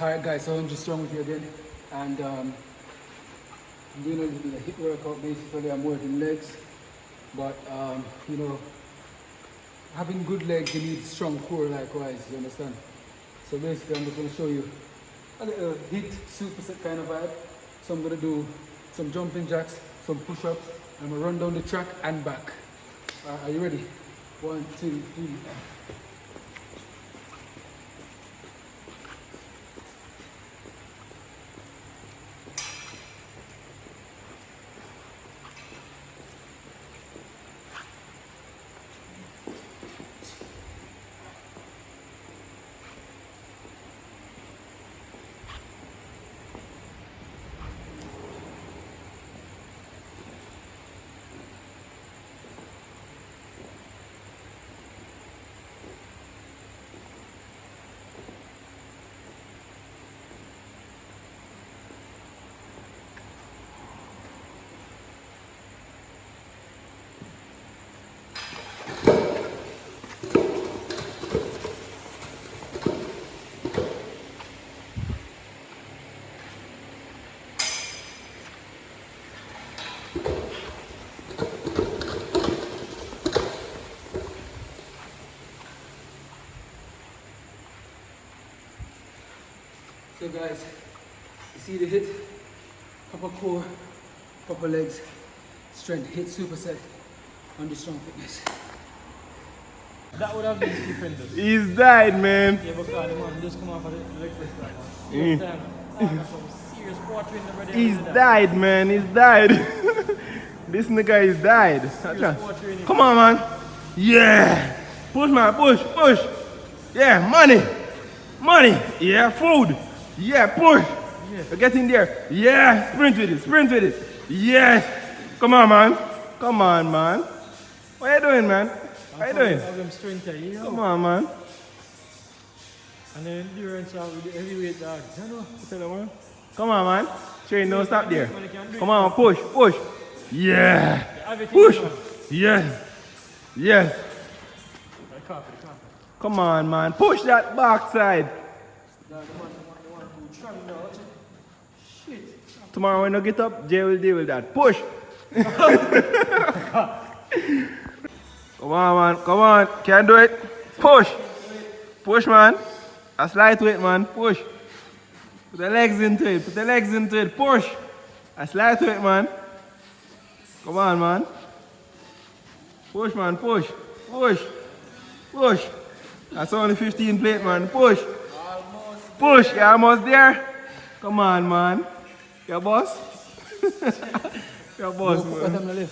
Alright guys, so I'm just strong with you again, and I'm doing a little bit of hip workout. Basically I'm working legs, but you know, having good legs you need strong core likewise, you understand? So basically I'm just going to show you a little hit superset kind of vibe. So I'm going to do some jumping jacks, some push-ups, I'm going to run down the track and back. Are you ready? 1, 2, 3. So guys, you see the hit, proper core, proper legs, strength, hit superset on the strong fitness. That would have been stupendous. He's died, man. Yeah, because the man just come off of the leg press like that. Some serious pottery in the brother. He's died, man. He's died. This nigga is died. Come on, man. Yeah. Push, man. Push. Push. Yeah, money. Money. Yeah, food. Yeah, push. Yeah. Get in there. Yeah, sprint with it. Sprint with it. Yes. Come on, man. Come on, man. What are you doing, man? What are you doing? Come on, man. And the endurance of the heavyweight dogs. Come on, man. Train, don't stop there. Come on, push, push. Yeah. Push. Yes. Yes. Come on, man. Push that backside. Tomorrow when you get up, Jay will deal with that. Push. Come on, man. Come on. Can do it. Push. Push, man. That's lightweight, man. Push. Put the legs into it. Put the legs into it. Push. That's lightweight, man. Come on, man. Push, man. Push. Push. Push. That's only 15 plate, man. Push. Push. You're almost there. Come on, man. Your boss? Your boss, man.